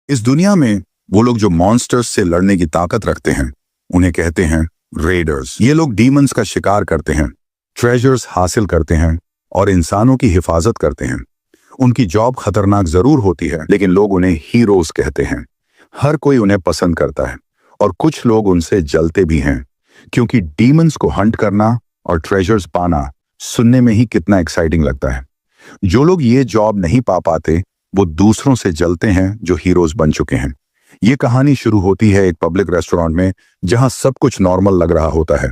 इस दुनिया में वो लोग जो मॉन्स्टर्स से लड़ने की ताकत रखते हैं उन्हें कहते हैं रेडर्स। ये लोग डीमंस का शिकार करते हैं, ट्रेजर्स हासिल करते हैं और इंसानों की हिफाजत करते हैं। उनकी जॉब खतरनाक जरूर होती है, लेकिन लोग उन्हें हीरोज कहते हैं। हर कोई उन्हें पसंद करता है और कुछ लोग उनसे जलते भी हैं, क्योंकि डीमंस को हंट करना और ट्रेजर्स पाना सुनने में ही कितना एक्साइटिंग लगता है। जो लोग ये जॉब नहीं पा पाते वो दूसरों से जलते हैं जो हीरोज बन चुके हैं। ये कहानी शुरू होती है एक पब्लिक रेस्टोरेंट में, जहां सब कुछ नॉर्मल लग रहा होता है।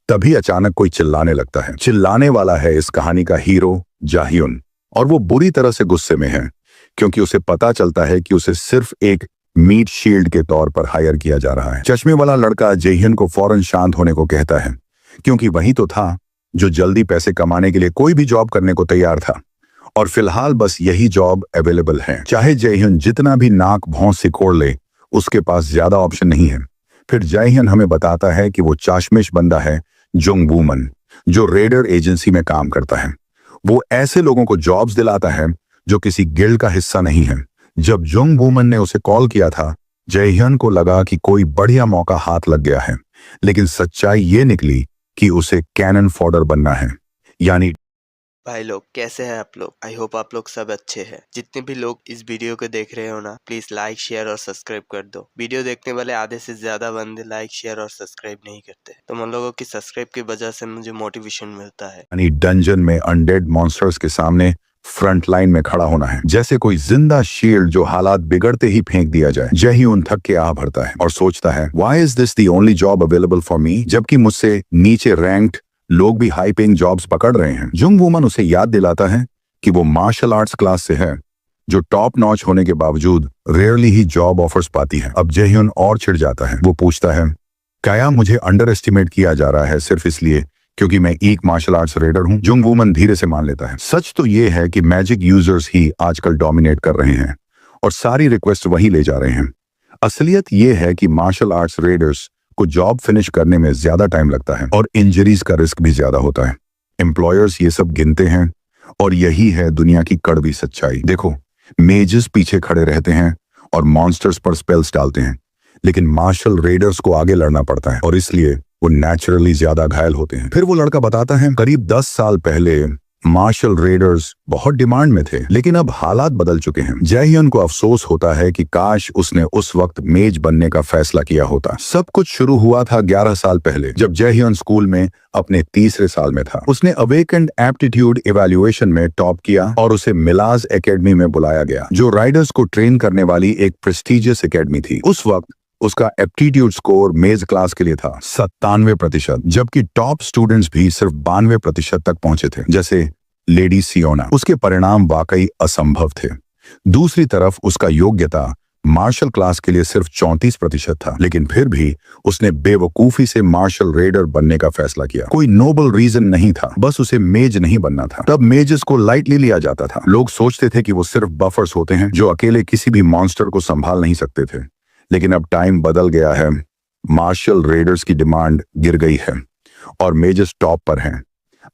तभी अचानक कोई चिल्लाने लगता है। चिल्लाने वाला है इस कहानी का हीरो जाह्युन, और वो बुरी तरह से गुस्से में है, क्योंकि उसे पता चलता है कि उसे सिर्फ एक मीट शील्ड के तौर पर हायर किया जा रहा है। चश्मे वाला लड़का जाह्युन को फौरन शांत होने को कहता है, क्योंकि वही तो था जो जल्दी पैसे कमाने के लिए कोई भी जॉब करने को तैयार था, और फिलहाल बस यही जॉब अवेलेबल है। चाहे जाह्युन जितना भी नाक भौं सिकोड़ ले, उसके पास ज्यादा ऑप्शन नहीं है। फिर जाह्युन हमें बताता है कि वो चाशमिश बंदा है जुंग वूमन, जो रेडर एजेंसी में काम करता है। वो ऐसे लोगों को जॉब्स दिलाता है जो किसी गिल्ड का हिस्सा नहीं है। जब जुंग वूमन ने उसे कॉल किया था, जाह्युन को लगा कि कोई बढ़िया मौका हाथ लग गया है, लेकिन सच्चाई ये निकली कि उसे कैनन फॉडर बनना है। यानी भाई लोग कैसे हैं आप लोग? आई होप आप लोग सब अच्छे हैं। जितने भी लोग इस वीडियो को देख रहे हो ना, प्लीज लाइक शेयर और सब्सक्राइब कर दो। वीडियो देखने वाले आधे से ज्यादा बंदे लाइक शेयर और सब्सक्राइब नहीं करते, तो उन लोगों की सब्सक्राइब की वजह से मुझे मोटिवेशन मिलता है। यानी डंजन में अनडेड मॉन्स्टर्स के सामने फ्रंट लाइन में खड़ा होना है, जैसे कोई जिंदा शील्ड जो हालात बिगड़ते ही फेंक दिया जाए। जाह्युन थक के आ भरता है और सोचता है, why is this the only job available for me, जबकि मुझसे नीचे रैंक्ड लोग भी हाई पेइंग जॉब्स पकड़ रहे हैं। जुंग वूमन उसे याद दिलाता है कि वो मार्शल आर्ट्स क्लास से है, जो टॉप नॉच होने के बावजूद रेयरली ही जॉब ऑफर्स पाती है। अब जाह्युन और चिढ़ जाता है। वो पूछता है, क्या मुझे अंडर एस्टिमेट किया जा रहा है सिर्फ इसलिए क्योंकि मैं एक मार्शल आर्ट्स रेडर हूं? जुंग वूमन धीरे से मान लेता है। सच तो ये है कि मैजिक यूजर्स ही आजकल डोमिनेट कर रहे हैं और सारी रिक्वेस्ट वही ले जा रहे हैं। असलियत ये है कि मार्शल आर्ट्स रेडर्स को जॉब फिनिश करने में ज्यादा टाइम लगता है और इंजरीज का रिस्क भी ज्यादा होता है। एम्प्लॉयर्स ये सब गिनते हैं और यही है दुनिया की कड़वी सच्चाई। देखो, मेजेस पीछे खड़े रहते हैं और मॉन्स्टर्स पर स्पेल्स डालते हैं, लेकिन मार्शल रेडर्स को आगे लड़ना पड़ता है और इसलिए वो नेचुरली ज्यादा घायल होते हैं। फिर वो लड़का बताता है, करीब 10 साल पहले मार्शल रेडर्स बहुत डिमांड में थे, लेकिन अब हालात बदल चुके हैं। जाह्युन को अफसोस होता है कि काश उसने उस वक्त मेज बनने का फैसला किया होता। सब कुछ शुरू हुआ था 11 साल पहले, जब जाह्युन स्कूल में अपने तीसरे साल में था। उसने अवेकेंड एप्टीट्यूड इवैल्यूएशन में टॉप किया और उसे मिलाज एकेडमी में बुलाया गया, जो राइडर्स को ट्रेन करने वाली एक प्रेस्टिजियस एकेडमी थी। उस वक्त उसका एप्टीट्यूड स्कोर मेज क्लास के लिए था 97%, जबकि टॉप स्टूडेंट्स भी सिर्फ 92% तक पहुंचे थे, जैसे लेडी सियोना। उसके परिणाम वाकई असंभव थे। दूसरी तरफ उसका योग्यता मार्शल क्लास के लिए सिर्फ 34% था, लेकिन फिर भी उसने बेवकूफी से मार्शल रेडर बनने का फैसला किया। कोई नोबल रीजन नहीं था, बस उसे मेज नहीं बनना था। तब मेजेस को लाइटली लिया जाता था। लोग सोचते थे कि वो सिर्फ बफर्स होते हैं जो अकेले किसी भी मॉन्स्टर को संभाल नहीं सकते थे, लेकिन अब टाइम बदल गया है। मार्शल रेडर्स की डिमांड गिर गई है और मेजेस टॉप पर हैं।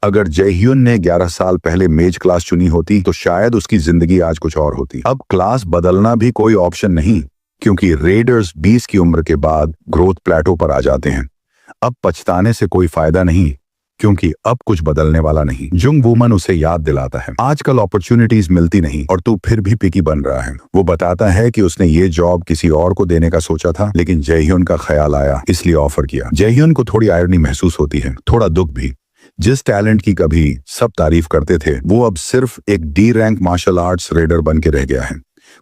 अगर जाह्युन ने 11 साल पहले मेज क्लास चुनी होती तो शायद उसकी जिंदगी आज कुछ और होती। अब क्लास बदलना भी कोई ऑप्शन नहीं, क्योंकि रेडर्स 20 की उम्र के बाद ग्रोथ प्लेटो पर आ जाते हैं। अब पछताने से कोई फायदा नहीं, क्योंकि अब कुछ बदलने वाला नहीं। जुंग वूमन उसे याद दिलाता है, आजकल अपॉर्चुनिटीज मिलती नहीं और तू फिर भी पिकी बन रहा है। वो बताता है कि उसने ये जॉब किसी और को देने का सोचा था, लेकिन जाह्युन का ख्याल आया इसलिए ऑफर किया। जाह्युन को थोड़ी आयरनी महसूस होती है, थोड़ा दुख भी। जिस टैलेंट की कभी सब तारीफ करते थे, वो अब सिर्फ एक D rank martial arts raider बन के रह गया है।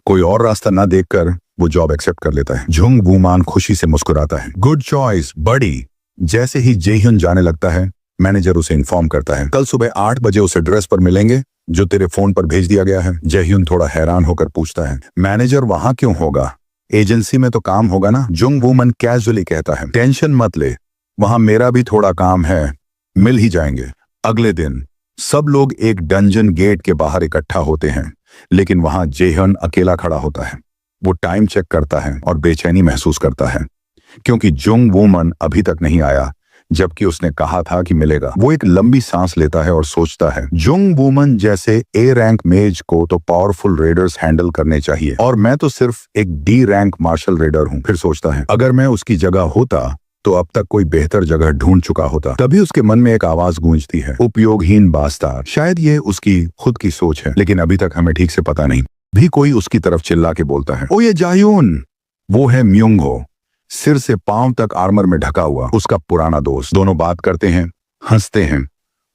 कोई और रास्ता ना देखकर वो जॉब एक्सेप्ट कर लेता है। जुंग वूमन खुशी से मुस्कुराता है, गुड चॉइस बडी। जैसे ही जाह्युन जाने लगता है, मैनेजर उसे इन्फॉर्म करता है, कल सुबह 8 बजे उस एड्रेस पर मिलेंगे जो तेरे फोन पर भेज दिया गया है। जाह्युन थोड़ा हैरान होकर पूछता है, मैनेजर वहां क्यों होगा? एजेंसी में तो काम होगा ना? जुंग वूमन कैजुअली कहता है, टेंशन मत ले, वहां मेरा भी थोड़ा काम है, मिल ही जाएंगे। अगले दिन सब लोग एक डंजन गेट के बाहर इकट्ठा होते हैं, लेकिन वहां जाह्युन अकेला खड़ा होता है। वो टाइम चेक करता है और बेचैनी महसूस करता है, क्योंकि जुंग वूमन अभी तक नहीं आया। जबकि उसने कहा था कि मिलेगा। वो एक लंबी सांस लेता है और सोचता है, जुंग वुमन जैसे ए रैंक मेज को तो पावरफुल रेडर्स हैंडल करने चाहिए और मैं तो सिर्फ एक डी रैंक मार्शल रेडर हूँ। फिर सोचता है, अगर मैं उसकी जगह होता तो अब तक कोई बेहतर जगह ढूंढ चुका होता। तभी उसके मन में एक आवाज गूंजती है, उपयोगहीन बास्तार। शायद ये उसकी खुद की सोच है, लेकिन अभी तक हमें ठीक से पता नहीं। भी कोई उसकी तरफ चिल्ला के बोलता है, ओ ये जायून। वो है म्योंग हो, सिर से पांव तक आर्मर में ढका हुआ, उसका पुराना दोस्त। दोनों बात करते हैं, हंसते हैं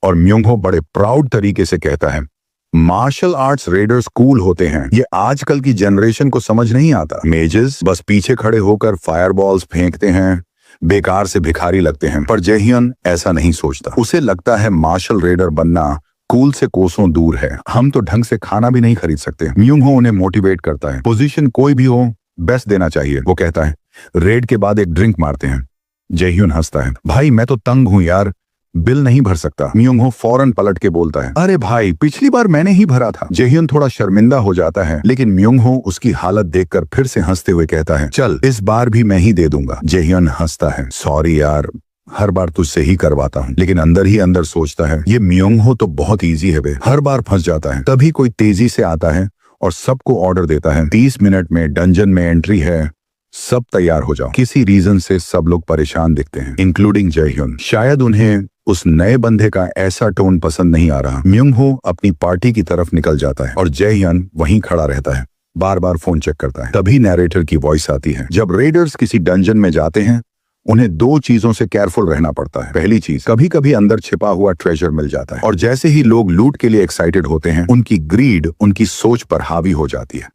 और म्योंग हो बड़े प्राउड तरीके से कहता है, मार्शल आर्ट्स रेडर्स कूल होते हैं, ये आजकल की जनरेशन को समझ नहीं आता। मेजेस बस पीछे खड़े होकर फायरबॉल्स फेंकते हैं, बेकार से भिखारी लगते हैं। पर जयहियन ऐसा नहीं सोचता। उसे लगता है मार्शल रेडर बनना कूल से कोसों दूर है, हम तो ढंग से खाना भी नहीं खरीद सकते। म्योंग हो उन्हें मोटिवेट करता है, पोजीशन कोई भी हो बेस्ट देना चाहिए। वो कहता है, रेड के बाद एक ड्रिंक मारते हैं। जयहियन हंसता है, भाई मैं तो तंग हूं यार, बिल नहीं भर सकता। म्योंग हो फौरन पलट के बोलता है, अरे भाई पिछली बार मैंने ही भरा था। जयहियन थोड़ा शर्मिंदा हो जाता है, लेकिन म्योंग हो उसकी हालत देखकर फिर से हंसते हुए कहता है, चल इस बार भी मैं ही दे दूंगा। जयहियन हंसता है, सॉरी यार, हर बार तुझसे ही करवाता हूँ। लेकिन अंदर ही अंदर सोचता है, ये म्योंग हो तो बहुत इजी है बे, हर बार फंस जाता है। तभी कोई तेजी से आता है और सबको ऑर्डर देता है, 30 मिनट में डंजन में एंट्री है, सब तैयार हो जाओ। किसी रीजन से सब लोग परेशान दिखते हैं, इंक्लूडिंग जयहियन। शायद उन्हें उस नए बंदे का ऐसा टोन पसंद नहीं आ रहा। म्योंग हो अपनी पार्टी की तरफ निकल जाता है और जयहियन वहीं खड़ा रहता है, बार बार फोन चेक करता है। तभी नैरेटर की वॉइस आती है, जब रेडर्स किसी डंजन में जाते हैं उन्हें 2 चीजों से केयरफुल रहना पड़ता है। पहली चीज, कभी कभी अंदर छिपा हुआ ट्रेजर मिल जाता है और जैसे ही लोग लूट के लिए एक्साइटेड होते हैं, उनकी ग्रीड उनकी सोच पर हावी हो जाती है।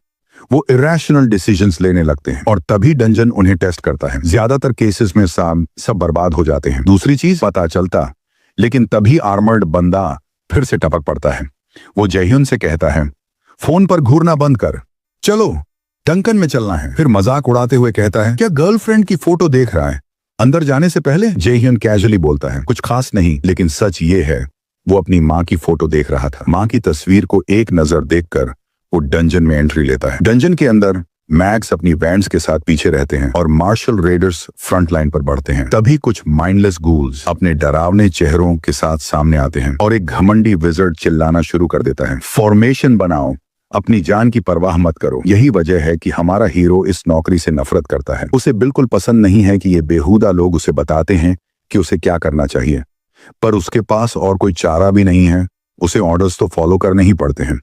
वो इरेशनल डिसीजंस लेने लगते हैं और तभी डंजन उन्हें टेस्ट करता है। ज्यादातर केसेस में सब बर्बाद हो जाते हैं। दूसरी चीज, पता चलता लेकिन तभी आर्मर्ड बंदा फिर से टपक पड़ता है। वो जयहियन से कहता है, फोन पर घूरना बंद कर, चलो डंकन में चलना है। फिर मजाक उड़ाते हुए कहता है, क्या गर्लफ्रेंड की फोटो देख रहा है अंदर जाने से पहले? जयहियन कैजुअली बोलता है, कुछ खास नहीं, लेकिन सच ये है वो अपनी माँ की फोटो देख रहा था। माँ की तस्वीर को एक नजर देखकर वो डंजन में एंट्री लेता है। डंजन के अंदर मैक्स अपनी बैंड्स के साथ पीछे रहते हैं और मार्शल रेडर्स फ्रंट लाइन पर बढ़ते हैं। तभी कुछ माइंडलेस गूल्स अपने डरावने चेहरों के साथ सामने आते हैं और एक घमंडी विजर्ड चिल्लाना शुरू कर देता है, फॉर्मेशन बनाओ, अपनी जान की परवाह मत करो। यही वजह है कि हमारा हीरो इस नौकरी से नफरत करता है। उसे बिल्कुल पसंद नहीं है कि ये बेहुदा लोग उसे बताते हैं कि उसे क्या करना चाहिए, पर उसके पास और कोई चारा भी नहीं है, उसे ऑर्डर्स तो फॉलो करने ही पड़ते हैं।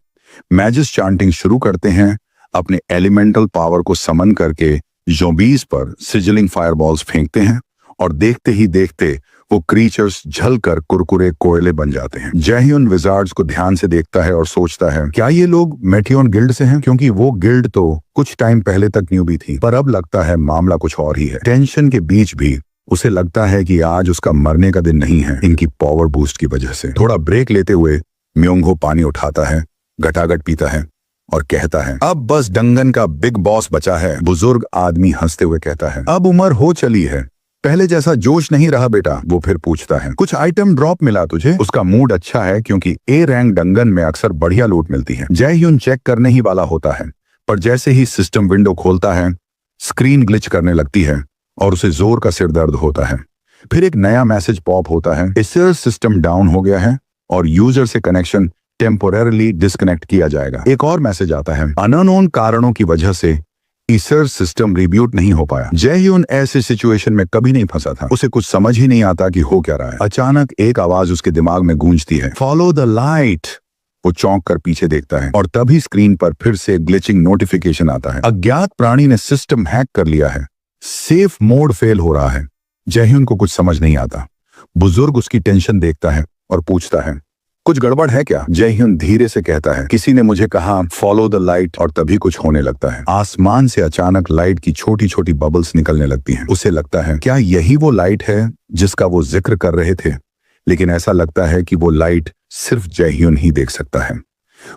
मैजिस चांटिंग शुरू करते हैं, अपने एलिमेंटल पावर को समन करके ज़ॉम्बीज़ पर सिजलिंग फायरबॉल्स फेंकते हैं और देखते ही देखते वो क्रीचर्स जलकर कुरकुरे कोयले बन जाते हैं। जयहियन विजार्ड्स को ध्यान से देखता है और सोचता है, क्या ये लोग मेटियोन गिल्ड से हैं? क्योंकि वो गिल्ड तो कुछ टाइम पहले तक न्यूबी थी, पर अब लगता है मामला कुछ और ही है। टेंशन के बीच भी उसे लगता है कि आज उसका मरने का दिन नहीं है, इनकी पावर बूस्ट की वजह से। थोड़ा ब्रेक लेते हुए म्योंग हो पानी उठाता है, घटाघट पीता है और कहता है, अब बस डंगन का बिग बॉस बचा है। बुजुर्ग आदमी हंसते हुए कहता है, अब उम्र हो चली है, पहले जैसा जोश नहीं रहा बेटा। वो फिर पूछता है, कुछ आइटम ड्रॉप मिला तुझे? उसका मूड अच्छा है क्योंकि ए रैंक डंगन में अक्सर बढ़िया लूट मिलती है। जयहियन चेक करने ही वाला होता है, पर जैसे ही सिस्टम विंडो खोलता है स्क्रीन ग्लिच करने लगती है और उसे जोर का सिर दर्द होता है। फिर एक नया मैसेज पॉप होता है, एसर सिस्टम डाउन हो गया है और यूजर से कनेक्शन टेम्पोररीली डिस्कनेक्ट किया जाएगा। एक और मैसेज आता है, अननोन कारणों की वजह से ईसर सिस्टम रिब्यूट नहीं हो पाया। जयहियन ऐसे सिचुएशन में कभी नहीं फंसा था, उसे कुछ समझ ही नहीं आता कि हो क्या रहा है। अचानक एक आवाज उसके दिमाग में गूंजती है, फॉलो द लाइट। वो चौंक कर पीछे देखता है और तभी स्क्रीन पर फिर से ग्लिचिंग नोटिफिकेशन आता है, अज्ञात प्राणी ने सिस्टम हैक कर लिया है, सेफ मोड फेल हो रहा है। जयहियन को कुछ समझ नहीं आता। बुजुर्ग उसकी टेंशन देखता है और पूछता है, कुछ गड़बड़ है क्या? जयहियन धीरे से कहता है, किसी ने मुझे कहा फॉलो द लाइट, और तभी कुछ होने लगता है। आसमान से अचानक लाइट की छोटी छोटी बबल्स निकलने लगती हैं। उसे लगता है, क्या यही वो लाइट है जिसका वो जिक्र कर रहे थे? लेकिन ऐसा लगता है कि वो लाइट सिर्फ जयहियन ही देख सकता है।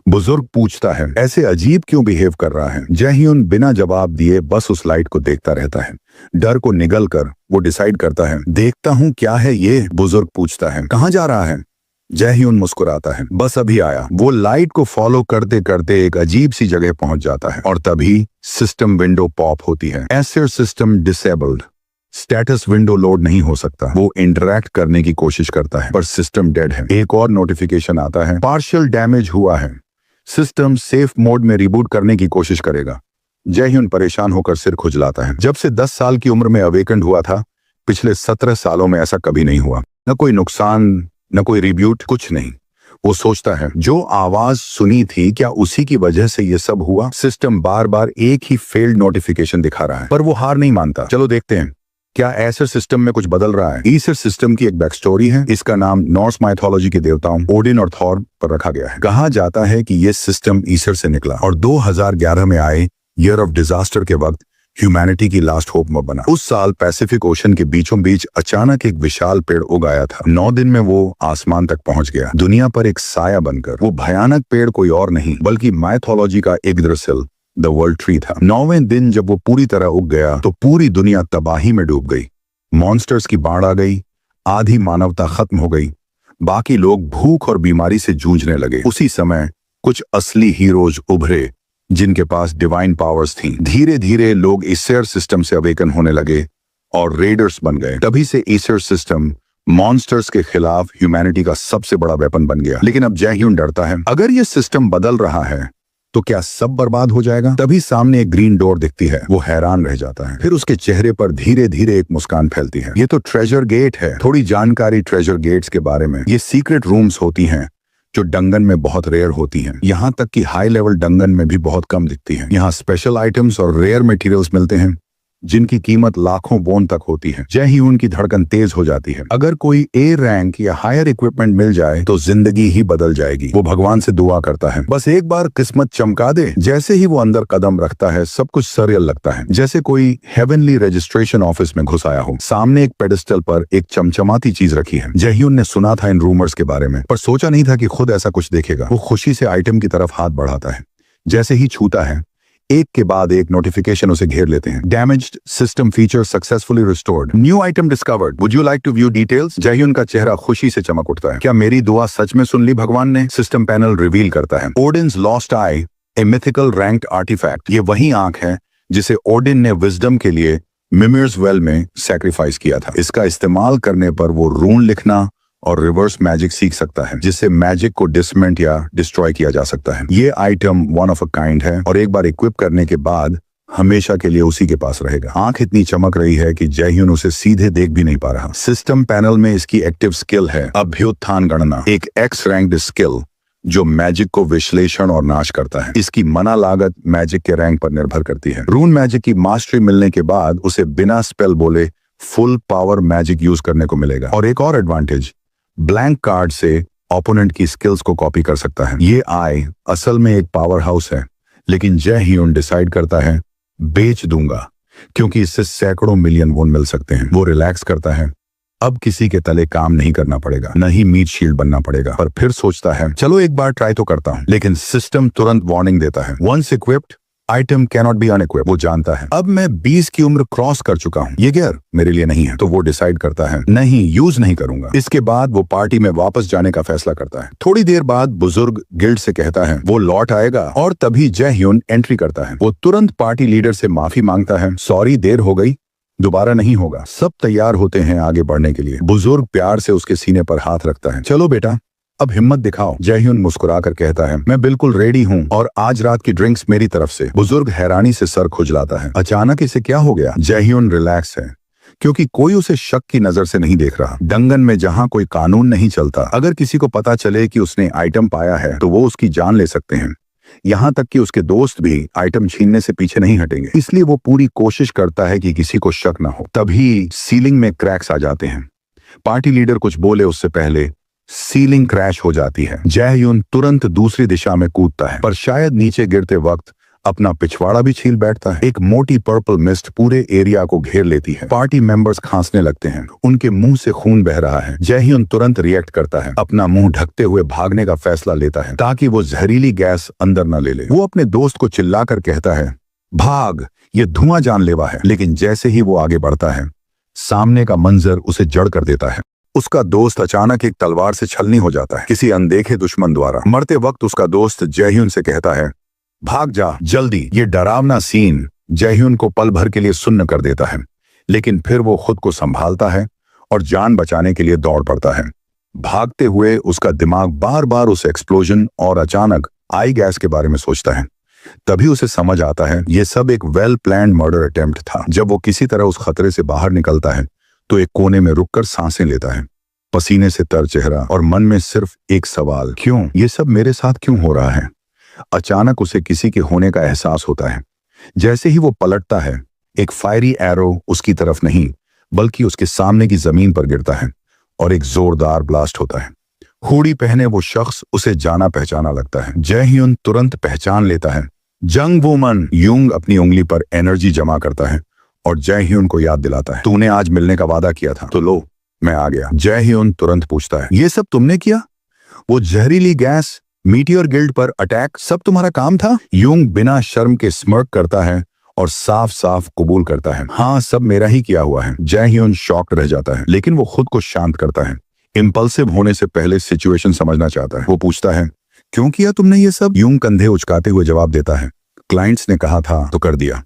बुजुर्ग पूछता है, ऐसे अजीब क्यों बिहेव कर रहा है? जयहियन बिना जवाब दिए बस उस लाइट को देखता रहता है। डर को निगल कर वो डिसाइड करता है, देखता हूँ क्या है ये। बुजुर्ग पूछता है, कहाँ जा रहा है? जयहियन मुस्कुराता है, बस अभी आया। वो लाइट को फॉलो करते करते एक अजीब सी जगह पहुंच जाता है और तभी सिस्टम विंडो पॉप होती है, Acer system disabled. Status window load नहीं हो सकता। वो इंटरैक्ट करने की कोशिश करता है पर सिस्टम डेड है। एक और नोटिफिकेशन आता है, पार्शियल डैमेज हुआ है, सिस्टम सेफ मोड में रिबूट करने की कोशिश करेगा। जयह्यून परेशान होकर सिर खुजलाता है। जब से 10 साल की उम्र में अवेकेंड हुआ था, पिछले 17 सालों में ऐसा कभी नहीं हुआ। न कोई नुकसान, न कोई रिब्यूट, कुछ नहीं। वो सोचता है, जो आवाज सुनी थी क्या उसी की वजह से ये सब हुआ? सिस्टम बार बार एक ही फेल्ड नोटिफिकेशन दिखा रहा है, पर वो हार नहीं मानता। चलो देखते हैं क्या एसर सिस्टम में कुछ बदल रहा है। ईसर सिस्टम की एक बैक स्टोरी है। इसका नाम नॉर्स माइथोलॉजी के देवताओं ओडिन और थॉर पर रखा गया है। कहा जाता है कि ये सिस्टम ईसर से निकला और 2011 में आए ईयर ऑफ डिजास्टर के वक्त ह्यूमैनिटी की लास्ट होप में बना। उस साल पैसिफिक ओशन के बीचों बीच अचानक एक विशाल पेड़ उग आया था। 9 दिन में वो आसमान तक पहुंच गया, दुनिया पर एक साया बनकर। वो भयानक पेड़ कोई और नहीं बल्कि माइथोलॉजी का इग्द्रसिल द वर्ल्ड ट्री था। 9वें दिन जब वो पूरी तरह उग गया तो पूरी दुनिया तबाही में डूब गई। मॉन्स्टर्स की बाढ़ आ गई, आधी मानवता खत्म हो गई, बाकी लोग भूख और बीमारी से जूझने लगे। उसी समय कुछ असली हीरोज उभरे जिनके पास डिवाइन पावर्स थीं। धीरे धीरे लोग ईसर सिस्टम से अवेकन होने लगे और रेडर्स बन गए। तभी से ईसर सिस्टम मॉन्स्टर्स के खिलाफ ह्यूमैनिटी का सबसे बड़ा वेपन बन गया। लेकिन अब जयह्यून डरता है, अगर ये सिस्टम बदल रहा है तो क्या सब बर्बाद हो जाएगा? तभी सामने एक ग्रीन डोर दिखती है। वो हैरान रह जाता है, फिर उसके चेहरे पर धीरे धीरे एक मुस्कान फैलती है। ये तो ट्रेजर गेट है। थोड़ी जानकारी ट्रेजर गेट्स के बारे में। ये सीक्रेट रूम्स होती हैं जो डंगन में बहुत रेयर होती हैं। यहाँ तक कि हाई लेवल डंगन में भी बहुत कम दिखती हैं। यहाँ स्पेशल आइटम्स और रेयर मटेरियल्स मिलते हैं जिनकी कीमत लाखों वोन तक होती है। जयह्यून की धड़कन तेज हो जाती है। अगर कोई ए रैंक या हायर इक्विपमेंट मिल जाए तो जिंदगी ही बदल जाएगी। वो भगवान से दुआ करता है, बस एक बार किस्मत चमका दे। जैसे ही वो अंदर कदम रखता है सब कुछ सरियल लगता है, जैसे कोई हेवनली रजिस्ट्रेशन ऑफिस में घुस आया हो। सामने एक पेडिस्टल पर एक चमचमाती चीज रखी है। जयह्यून ने सुना था इन रूमर्स के बारे में, पर सोचा नहीं था कि खुद ऐसा कुछ देखेगा। वो खुशी से आइटम की तरफ हाथ बढ़ाता है। जैसे ही छूता है, एक के बाद एक नोटिफिकेशन उसे घेर लेते हैं। Damaged system feature successfully restored, new item discovered, would you like to view details? Jaehyun का चेहरा खुशी से चमक उठता है। क्या मेरी दुआ सच में सुन ली भगवान ने? सिस्टम पैनल रिवील करता है, Odin's lost eye, a mythical ranked artifact. ये वही आंख है जिसे ओडिन ने विजडम के लिए मिमिर्स वेल में सैक्रिफाइस किया था। इसका इस्तेमाल करने पर वो रून लिखना और रिवर्स मैजिक सीख सकता है, जिससे मैजिक को डिसमेंट या डिस्ट्रॉय किया जा सकता है। ये item one of a kind है और एक बार इक्विप करने के बाद हमेशा के लिए उसी के पास रहेगा। आंख इतनी चमक रही है कि जयह्यून उसे सीधे देख भी नहीं पा रहा। सिस्टम पैनल में इसकी एक्टिव स्किल है अभ्युत्थान गणना, एक एक्स रैंक्ड स्किल जो मैजिक को विश्लेषण और नाश करता है। इसकी मना लागत मैजिक के रैंक पर निर्भर करती है। रून मैजिक की मास्टरी मिलने के बाद उसे बिना स्पेल बोले फुल पावर मैजिक यूज करने को मिलेगा। और एक और एडवांटेज, ब्लैंक कार्ड से ओपोनेंट की स्किल्स को कॉपी कर सकता है। ये आई असल में एक पावर हाउस है, लेकिन जयह्यून डिसाइड करता है बेच दूंगा क्योंकि इससे सैकड़ों मिलियन वोन मिल सकते हैं। वो रिलैक्स करता है, अब किसी के तले काम नहीं करना पड़ेगा, न ही मीट शील्ड बनना पड़ेगा। पर फिर सोचता है चलो एक बार ट्राई तो करता हूं। लेकिन सिस्टम तुरंत वार्निंग देता है, once equipped item cannot be unequipped. वो जानता है अब मैं 20 की उम्र क्रॉस कर चुका हूँ, ये गियर मेरे लिए नहीं है। तो वो डिसाइड करता है नहीं, यूज नहीं करूंगा। इसके बाद वो पार्टी में वापस जाने का फैसला करता है। थोड़ी देर बाद बुजुर्ग गिल्ड से कहता है वो लौट आएगा और तभी जयह्यून एंट्री करता है। वो तुरंत पार्टी लीडर से माफी मांगता है, सॉरी देर हो गई, दोबारा नहीं होगा। सब तैयार होते हैं आगे बढ़ने के लिए। बुजुर्ग प्यार से उसके सीने पर हाथ रखता है, चलो बेटा अब हिम्मत दिखाओ। जयह्यून मुस्कुराकर कहता है मैं बिल्कुल रेडी हूँ और आज रात की ड्रिंक्स मेरी तरफ से। बुजुर्ग हैरानी से सर खुजलाता है, अचानक इसे क्या हो गया? जयह्यून रिलैक्स है क्योंकि कोई उसे शक की नजर से नहीं देख रहा। डंगन में जहाँ कोई कानून नहीं चलता, अगर किसी को पता चले कि उसने आइटम पाया है तो वो उसकी जान ले सकते हैं। यहाँ तक कि उसके दोस्त भी आइटम छीनने से पीछे नहीं हटेंगे। इसलिए वो पूरी कोशिश करता है कि किसी को शक न हो। तभी सीलिंग में क्रैक्स आ जाते हैं। पार्टी लीडर कुछ बोले उससे पहले सीलिंग क्रैश हो जाती है। जयह्यून तुरंत दूसरी दिशा में कूदता है, पर शायद नीचे गिरते वक्त अपना पिछवाड़ा भी छील बैठता है। एक मोटी पर्पल मिस्ट पूरे एरिया को घेर लेती है। पार्टी मेंबर्स खांसने लगते हैं, उनके मुंह से खून बह रहा है। जयह्यून तुरंत रिएक्ट करता है, अपना मुंह ढकते हुए भागने का फैसला लेता है ताकि वो जहरीली गैस अंदर न ले ले। वो अपने दोस्त को चिल्लाकर कहता है भाग, ये धुआं जानलेवा है। लेकिन जैसे ही वो आगे बढ़ता है, सामने का मंजर उसे जड़ कर देता है। उसका दोस्त अचानक एक तलवार से छलनी हो जाता है, किसी अनदेखे दुश्मन द्वारा। मरते वक्त उसका दोस्त जयह्यून से कहता है भाग जा जल्दी। ये डरावना सीन जयह्यून को पल भर के लिए सुन्न कर देता है। लेकिन फिर वो खुद को संभालता है और जान बचाने के लिए दौड़ पड़ता है। भागते हुए उसका दिमाग बार बार उस एक्सप्लोजन और अचानक आई गैस के बारे में सोचता है। तभी उसे समझ आता है ये सब एक वेल प्लान्ड मर्डर अटेम्प्ट था। जब वो किसी तरह उस खतरे से बाहर निकलता है तो एक कोने में रुककर सांसें लेता है, पसीने से तर चेहरा और मन में सिर्फ एक सवाल, क्यों? ये सब मेरे साथ क्यों हो रहा है? अचानक उसे किसी के होने का एहसास होता है। जैसे ही वो पलटता है, एक फायरी एरो उसकी तरफ नहीं बल्कि उसके सामने की जमीन पर गिरता है और एक जोरदार ब्लास्ट होता है। हुडी पहने वो शख्स उसे जाना पहचाना लगता है। जय-ह्यून तुरंत पहचान लेता है, जंग वुमन। यूंग अपनी उंगली पर एनर्जी जमा करता है और जय-ह्यून को याद दिलाता है, तूने आज मिलने का वादा किया था, तो लो मैं आ गया। जय-ह्यून तुरंत पूछता है, ये सब तुमने किया? वो जहरीली गैस, मीटियोर गिल्ड पर अटैक, सब तुम्हारा काम था? यूंग बिना शर्म के स्मर्क करता है और साफ साफ कबूल करता है, हाँ सब मेरा ही किया हुआ है। जय-ह्यून शॉक्ड रह जाता है, लेकिन वो खुद को शांत करता है। इंपल्सिव होने से पहले सिचुएशन समझना चाहता है। वो पूछता है, क्यों किया तुमने ये सब? यूंग कंधे उचकाते हुए जवाब देता है, क्लाइंट्स ने कहा था तो कर दिया।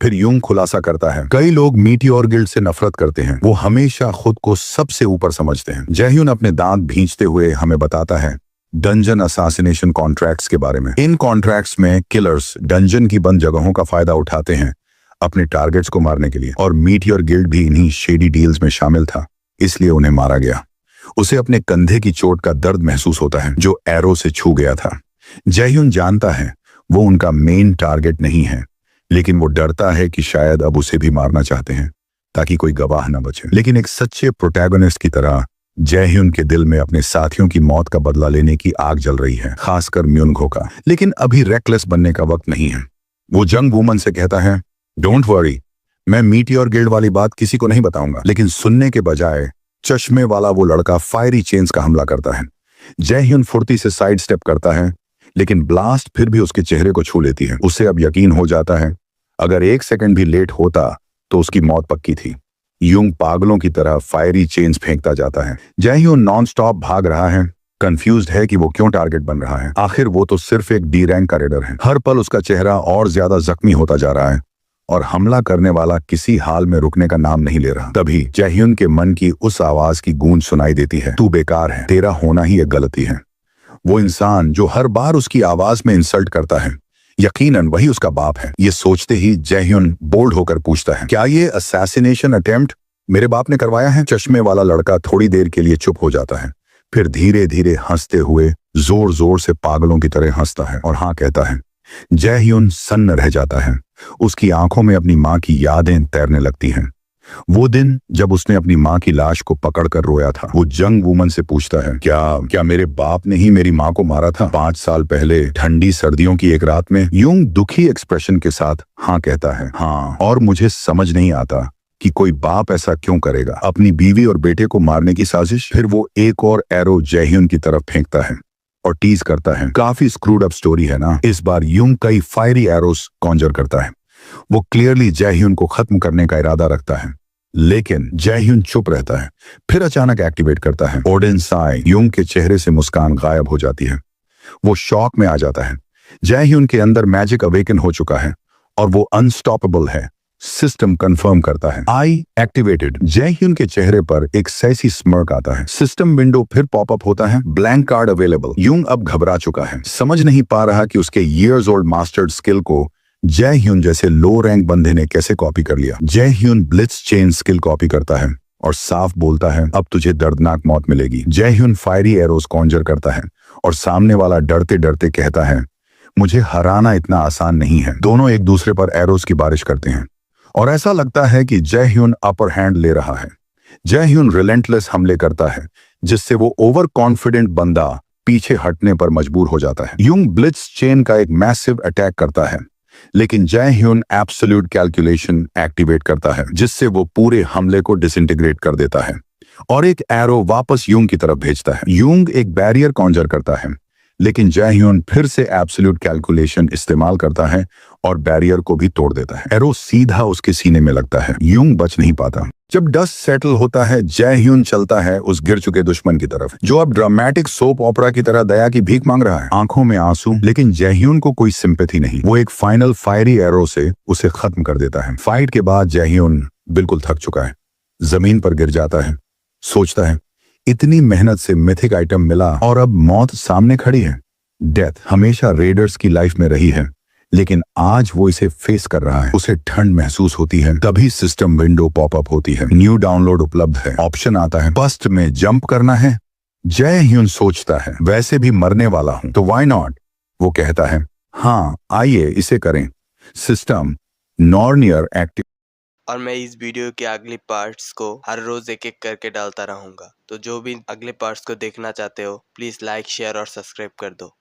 फिर यूंग खुलासा करता है, कई लोग मीटियोर गिल्ड से नफरत करते हैं, वो हमेशा खुद को सबसे ऊपर समझते हैं। जय-ह्यून अपने दांत भींचते हुए हमें बताता है डंजन असासिनेशन कॉन्ट्रैक्ट्स के बारे में। इन कॉन्ट्रैक्ट्स में किलर्स डंजन की बंद जगहों का फायदा उठाते हैं अपने टारगेट्स को मारने के लिए, और मीटियोर गिल्ड भी इन्हीं शेडी डील्स में शामिल था, इसलिए उन्हें मारा गया। उसे अपने कंधे की चोट का दर्द महसूस होता है जो एरो से छू गया था। जय-ह्यून जानता है वो उनका मेन टारगेट नहीं है, लेकिन वो डरता है कि शायद अब उसे भी मारना चाहते हैं ताकि कोई गवाह न बचे। लेकिन एक सच्चे प्रोटैगनिस्ट की तरह जय-ह्यून के दिल में अपने साथियों की मौत का बदला लेने की आग जल रही है, खासकर म्यूनघो का। लेकिन अभी रेकलेस बनने का वक्त नहीं है। वो जंग वुमन से कहता है, डोंट वरी, मैं मीटियोर गिल्ड वाली बात किसी को नहीं बताऊंगा। लेकिन सुनने के बजाय चश्मे वाला वो लड़का फायरी चेन्स का हमला करता है। जय-ह्यून फुर्ती से साइड स्टेप करता है, लेकिन ब्लास्ट फिर भी उसके चेहरे को छू लेती है। उसे अब यकीन हो जाता है अगर एक सेकंड भी लेट होता तो उसकी मौत पक्की थी। यूंग पागलों की तरह फायरी चेन्स फेंकता जाता है। जय-ह्यून नॉन स्टॉप भाग रहा है, कंफ्यूज्ड है कि वो क्यों टारगेट बन रहा है। आखिर वो तो सिर्फ एक डी रैंक का रेडर है। हर पल उसका चेहरा और ज्यादा जख्मी होता जा रहा है और हमला करने वाला किसी हाल में रुकने का नाम नहीं ले रहा। तभी जय-ह्यून के मन की उस आवाज की गूंज सुनाई देती है, तू बेकार है, तेरा होना ही एक गलती है। वो इंसान जो हर बार उसकी आवाज में इंसल्ट करता है, यकीनन वही उसका बाप है। ये सोचते ही जय-ह्यून बोल्ड होकर पूछता है, क्या ये असैसिनेशन अटेम्प्ट मेरे बाप ने करवाया है? चश्मे वाला लड़का थोड़ी देर के लिए चुप हो जाता है, फिर धीरे धीरे हंसते हुए जोर जोर से पागलों की तरह हंसता है और हाँ कहता है। जय-ह्यून सन्न रह जाता है। उसकी आंखों में अपनी माँ की यादें तैरने लगती हैं। वो दिन जब उसने अपनी माँ की लाश को पकड़कर रोया था। वो जंग वुमन से पूछता है, क्या मेरे बाप ने ही मेरी माँ को मारा था 5 साल पहले ठंडी सर्दियों की एक रात में? यूंग दुखी एक्सप्रेशन के साथ हाँ कहता है, हाँ, और मुझे समझ नहीं आता कि कोई बाप ऐसा क्यों करेगा, अपनी बीवी और बेटे को मारने की साजिश। फिर वो एक और एरो जय-ह्यून की तरफ फेंकता है और टीज करता है, काफी स्क्रूड अप स्टोरी है ना? इस बार यूंग कई फायरी एरोस कॉन्जर करता है। वो क्लियरली जय-ह्यून को खत्म करने का इरादा रखता है, लेकिन जय-ह्यून चुप रहता है। फिर अचानक एक्टिवेट करता है ओडिन साई। यूंग के चेहरे से मुस्कान गायब हो जाती है। वो शॉक में आ जाता है। जय-ह्यून के अंदर मैजिक अवेकन हो चुका है और वो अनस्टॉपेबल है। सिस्टम कंफर्म करता है, आई एक्टिवेटेड। जय-ह्यून के चेहरे पर एक सैसी स्मर्क आता है। सिस्टम विंडो फिर पॉपअप होता है, ब्लैंक कार्ड अवेलेबल। यूंग अब घबरा चुका है, समझ नहीं पा रहा कि उसके ईयर्स ओल्ड मास्टर्ड स्किल को जय-ह्यून जैसे लो रैंक बंदे ने कैसे कॉपी कर लिया। जय-ह्यून ब्लिट्ज चेन स्किल कॉपी करता है और साफ बोलता है, अब तुझे दर्दनाक मौत मिलेगी। जय-ह्यून फायरी एरोस कॉन्जर करता है और सामने वाला डरते डरते कहता है, मुझे हराना इतना आसान नहीं है। दोनों एक दूसरे पर एरोस की बारिश करते हैं और ऐसा लगता है कि जय-ह्यून अपर हैंड ले रहा है। जय-ह्यून रिलेंटलेस हमले करता है जिससे वो ओवर कॉन्फिडेंट बंदा पीछे हटने पर मजबूर हो जाता है। यूंग ब्लिट्ज चेन का एक मैसिव अटैक करता है, लेकिन जय-ह्यून एब्सोल्यूट कैलकुलेशन एक्टिवेट करता है जिससे वो पूरे हमले को डिसइंटीग्रेट कर देता है और एक एरो वापस यूंग की तरफ भेजता है। यूंग एक बैरियर कॉन्जर करता है, लेकिन जय-ह्यून फिर से एब्सोल्यूट कैलकुलेशन इस्तेमाल करता है और बैरियर को भी तोड़ देता है। एरो सीधा उसके सीने में लगता है। यूंग बच नहीं पाता। जब डस्ट सेटल होता है, जय ह्यून चलता है उस गिर चुके दुश्मन की तरफ, जो अब ड्रामेटिक सोप ओपरा की तरह दया की भीख मांग रहा है। आंखों में आंसू, लेकिन जय ह्यून को कोई सिंपैथी नहीं। वो एक फाइनल फायरी एरो से उसे खत्म कर देता है। फाइट के बाद जय ह्यून बिल्कुल थक चुका है, जमीन पर गिर जाता है, सोचता है इतनी मेहनत से मिथिक आइटम मिला और अब मौत सामने खड़ी है। डेथ हमेशा रेडर्स की लाइफ में रही है, लेकिन आज वो इसे फेस कर रहा है। उसे ठंड महसूस होती है। तभी सिस्टम विंडो पॉपअप होती है। न्यू डाउनलोड उपलब्ध है। ऑप्शन आता है, बस्ट में जंप करना है। जय ह्यून सोचता है, वैसे भी मरने वाला हूं तो व्हाई नॉट। वो कहता है, हाँ आइए इसे करें। सिस्टम नॉर्नियर एक्टिव। और मैं इस वीडियो के अगले पार्ट्स को हर रोज एक एक करके डालता रहूंगा। तो जो भी अगले पार्ट्स को देखना चाहते हो, प्लीज लाइक शेयर और सब्सक्राइब कर दो।